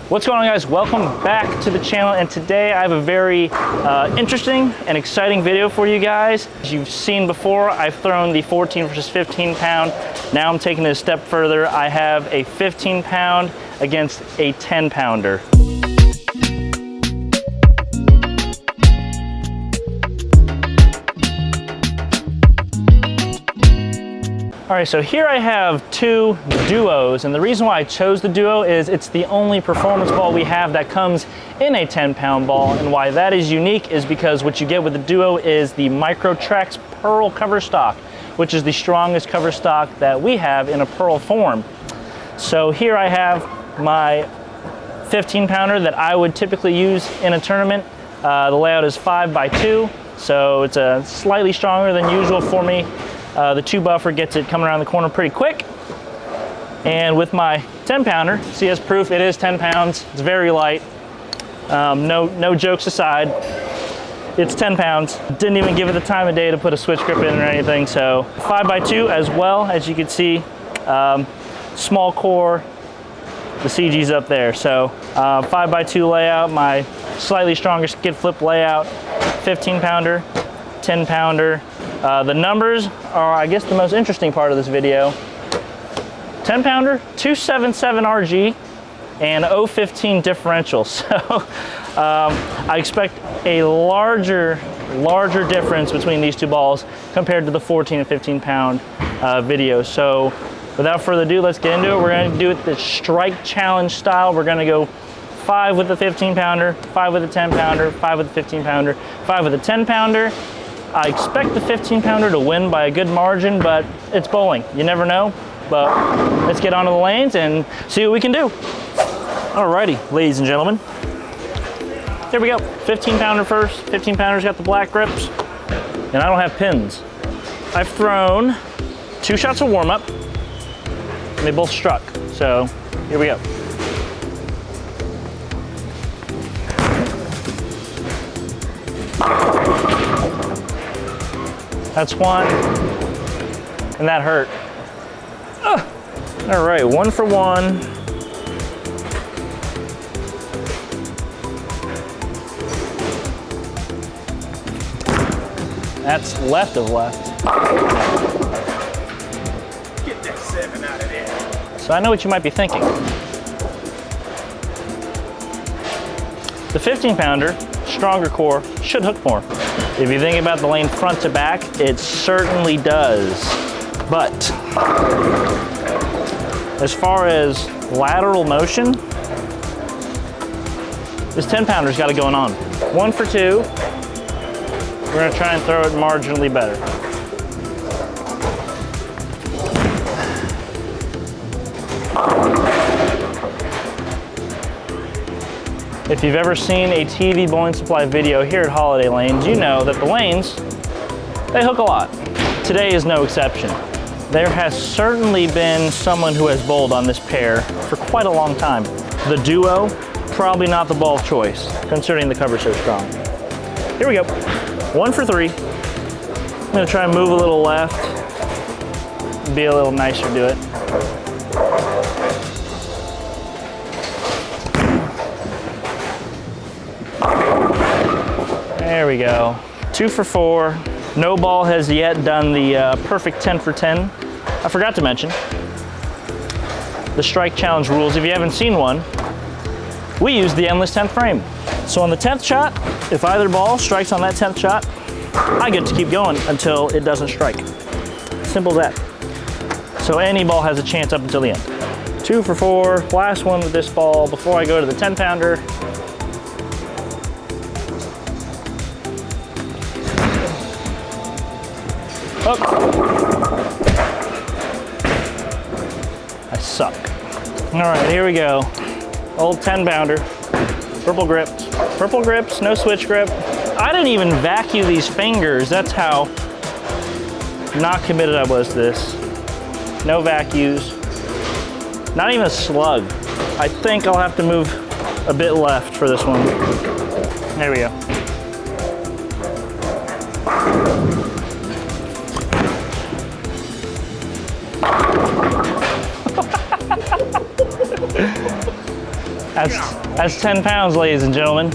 What's going on, guys? Welcome back to the channel, and today I have a very interesting and exciting video for you guys. As you've seen before, I've thrown the 14 versus 15 pound. Now I'm taking it a step further. I have a 15 pound against a 10 pounder. All right, so here I have two duos, and the reason why I chose the duo is it's the only performance ball we have that comes in a 10-pound ball, and why that is unique is because what you get with the duo is the Microtrax Pearl cover stock, which is the strongest cover stock that we have in a pearl form. So here I have my 15-pounder that I would typically use in a tournament. The layout is 5x2, so it's slightly stronger than usual for me. The 2-buffer gets it coming around the corner pretty quick. And with my 10-pounder, see as proof, it is 10 pounds. It's very light. No jokes aside, it's 10 pounds. Didn't even give it the time of day to put a switch grip in or anything. So 5x2 as well, as you can see, small core, the CG's up there. So 5x2 layout, my slightly stronger skid flip layout, 15-pounder, 10-pounder. The numbers are, I guess, the most interesting part of this video. 10-pounder, 277 RG, and 015 differential. So I expect a larger difference between these two balls compared to the 14 and 15 pound video. So without further ado, let's get into it. We're going to do it the strike challenge style. We're going to go 5 with the 15-pounder, 5 with the 10-pounder, 5 with the 15-pounder, 5 with the 10-pounder. I expect the 15-pounder to win by a good margin, but it's bowling. You never know. But let's get onto the lanes and see what we can do. Alrighty, ladies and gentlemen. Here we go. 15-pounder first. 15-pounder's got the black grips, and I don't have pins. I've thrown 2 shots of warm-up, and they both struck. So here we go. That's one, and that hurt. All right, 1 for 1. That's left of left. Get that 7 out of there. So I know what you might be thinking. The 15-pounder, stronger core, should hook more. If you think about the lane front to back, it certainly does. But as far as lateral motion, this 10-pounder's got it going on. 1 for 2. We're gonna try and throw it marginally better. If you've ever seen a TV bowling supply video here at Holiday Lanes, you know that the lanes, they hook a lot. Today is no exception. There has certainly been someone who has bowled on this pair for quite a long time. The duo, probably not the ball of choice, considering the cover's so strong. Here we go. 1 for 3. I'm gonna try and move a little left, be a little nicer to it. There we go. 2 for 4. No ball has yet done the perfect 10 for 10. I forgot to mention the strike challenge rules. If you haven't seen one, we use the endless 10th frame. So on the 10th shot, if either ball strikes on that 10th shot, I get to keep going until it doesn't strike. Simple as that. So any ball has a chance up until the end. 2 for 4. Last one with this ball before I go to the 10-pounder. Oh. I suck. All right, here we go. Old 10-pounder, purple grips, no switch grip. I didn't even vacuum these fingers. That's how not committed I was to this. No vacuums, not even a slug. I think I'll have to move a bit left for this one. There we go. That's 10 pounds, ladies and gentlemen.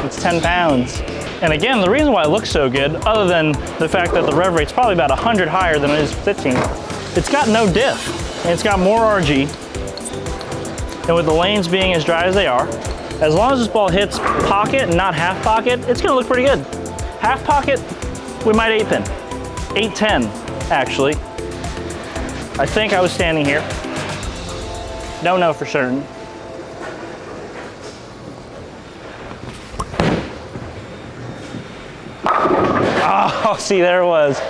It's 10 pounds. And again, the reason why it looks so good, other than the fact that the rev rate's probably about 100 higher than it is 15, it's got no diff, and it's got more RG. And with the lanes being as dry as they are, as long as this ball hits pocket and not half pocket, it's gonna look pretty good. Half pocket, we might 8-pin. 8-10, actually. I think I was standing here. Don't know for certain. Oh, see, there it was.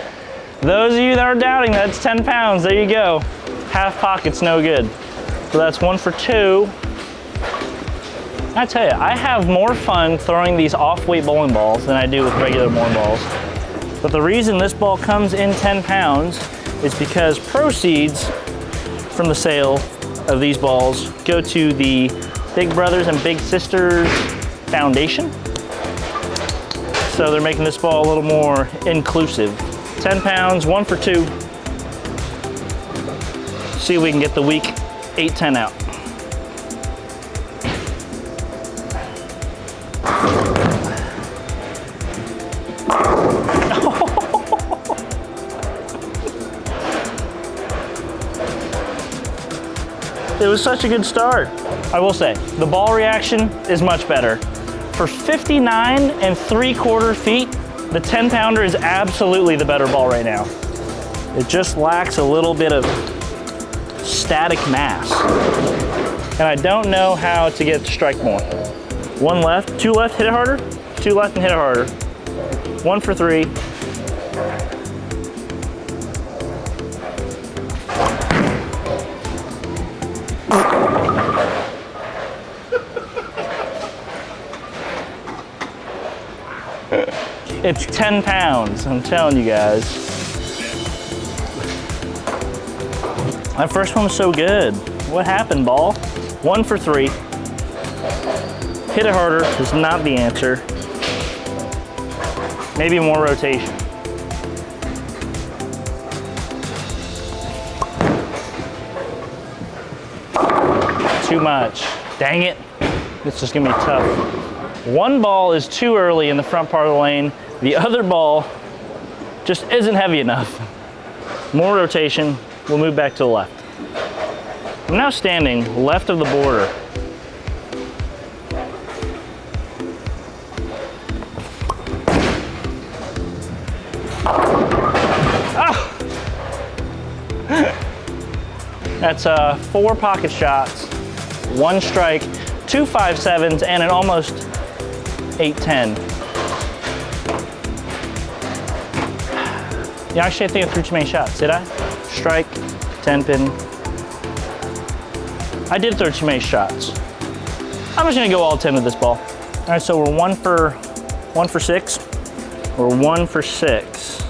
Those of you that are doubting that's 10 pounds, there you go. Half pocket's no good. So that's 1 for 2. I tell you, I have more fun throwing these off-weight bowling balls than I do with regular bowling balls. But the reason this ball comes in 10 pounds is because proceeds from the sale of these balls go to the Big Brothers and Big Sisters Foundation. So they're making this ball a little more inclusive. 10 pounds, 1 for 2. See if we can get the week 8-10 out. It was such a good start. I will say, the ball reaction is much better. For 59 3/4 feet, the 10 pounder is absolutely the better ball right now. It just lacks a little bit of static mass. And I don't know how to get it to strike more. 1 left, 2 left, hit it harder. 2 left and hit it harder. 1 for 3. It's 10 pounds, I'm telling you guys. That first one was so good. What happened, ball? 1 for 3. Hit it harder is not the answer. Maybe more rotation. Too much. Dang it. This is gonna be tough. 1 ball is too early in the front part of the lane. The other ball just isn't heavy enough. More rotation, we'll move back to the left. I'm now standing left of the border. Ah! That's 4 pocket shots, 1 strike, 2 5-7s, and an almost 8-10. Yeah, actually I think I threw too many shots, did I? Strike, 10 pin. I did throw too many shots. I'm just gonna go all 10 with this ball. All right, so we're 1 for 6. We're 1 for 6.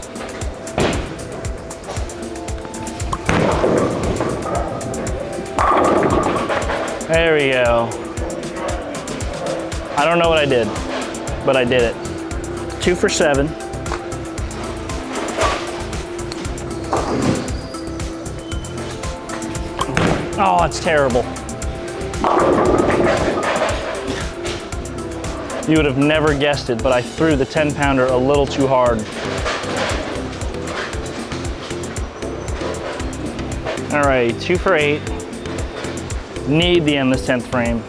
There we go. I don't know what I did, but I did it. 2 for 7. Oh, that's terrible. You would have never guessed it, but I threw the 10 pounder a little too hard. All right, 2 for 8. Need the endless 10th frame.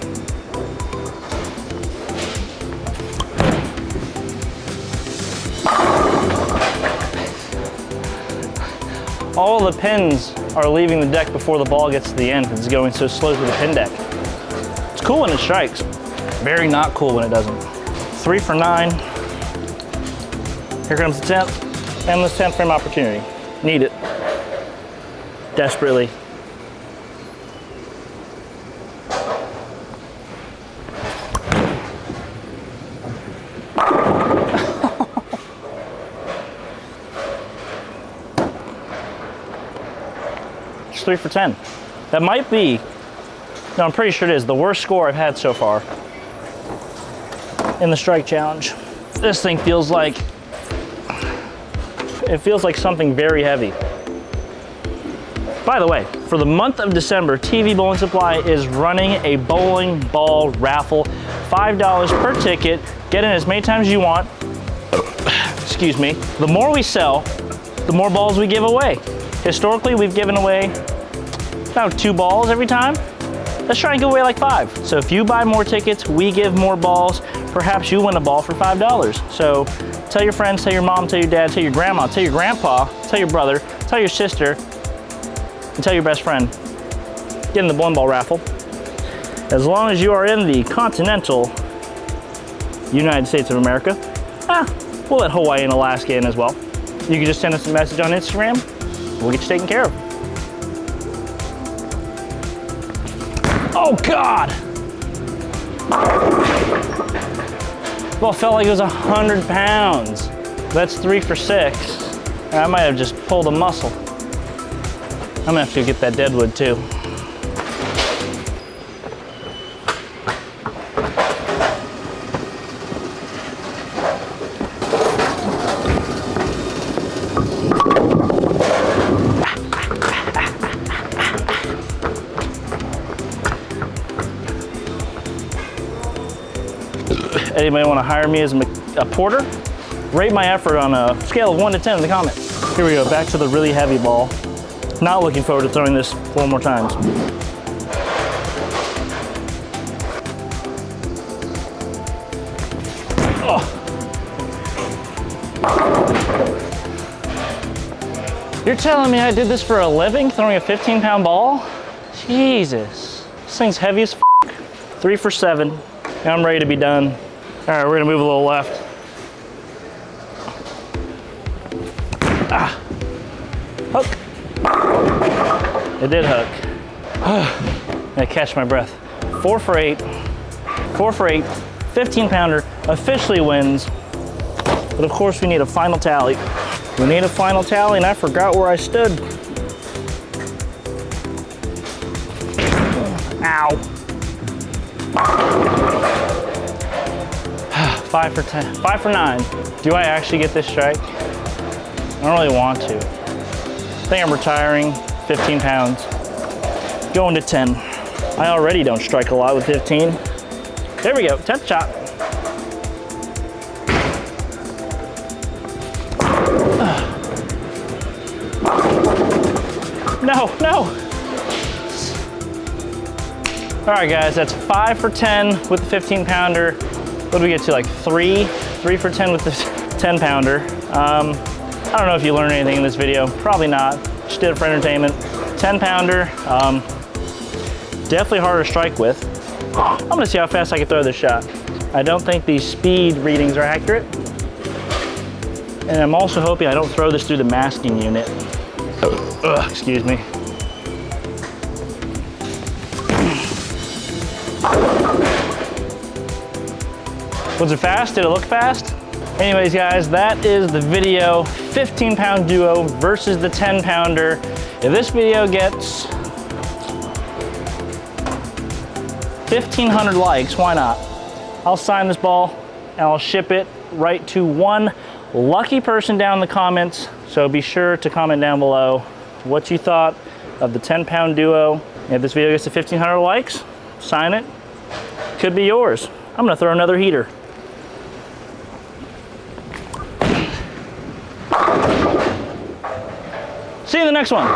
All the pins are leaving the deck before the ball gets to the end. It's going so slow through the pin deck. It's cool when it strikes. Very not cool when it doesn't. 3 for 9. Here comes the 10th. Endless 10th frame opportunity. Need it. Desperately. It's 3 for 10. That might be, no, I'm pretty sure it is, the worst score I've had so far in the strike challenge. This thing feels like, it feels like something very heavy. By the way, for the month of December, TV Bowling Supply is running a bowling ball raffle. $5 per ticket. Get in as many times as you want. Excuse me. The more we sell, the more balls we give away. Historically, we've given away about 2 balls every time. Let's try and give away like 5. So if you buy more tickets, we give more balls. Perhaps you win a ball for $5. So tell your friends, tell your mom, tell your dad, tell your grandma, tell your grandpa, tell your brother, tell your sister, and tell your best friend. Get in the bowling ball raffle. As long as you are in the continental United States of America, we'll let Hawaii and Alaska in as well. You can just send us a message on Instagram. We'll get you taken care of. Oh God! Well, it felt like it was 100 pounds. That's 3 for 6. I might have just pulled a muscle. I'm gonna have to get that deadwood too. Anybody want to hire me as a porter? Rate my effort on a scale of 1 to 10 in the comments. Here we go, back to the really heavy ball. Not looking forward to throwing this 4 more times. Oh. You're telling me I did this for a living, throwing a 15-pound ball? Jesus, this thing's heavy as f***. 3 for 7, and I'm ready to be done. All right, we're gonna move a little left. Hook. It did hook. I catch my breath. 4 for 8, 4 for 8, 15-pounder officially wins. But of course we need a final tally. We need a final tally, and I forgot where I stood. Ow. 5 for 10, 5 for 9. Do I actually get this strike? I don't really want to. I think I'm retiring, 15 pounds. Going to 10. I already don't strike a lot with 15. There we go, 10th shot. No, no. All right guys, that's 5 for 10 with the 15-pounder. What do we get to, like 3 for 10 with the 10-pounder. I don't know if you learned anything in this video. Probably not. Just did it for entertainment. 10-pounder. Definitely harder to strike with. I'm gonna see how fast I can throw this shot. I don't think these speed readings are accurate. And I'm also hoping I don't throw this through the masking unit. Ugh, excuse me. Was it fast? Did it look fast? Anyways, guys, that is the video. 15-pound duo versus the 10-pounder. If this video gets 1,500 likes, why not? I'll sign this ball and I'll ship it right to one lucky person down in the comments. So be sure to comment down below what you thought of the 10-pound duo. If this video gets to 1,500 likes, sign it. Could be yours. I'm gonna throw another heater. See you in the next one.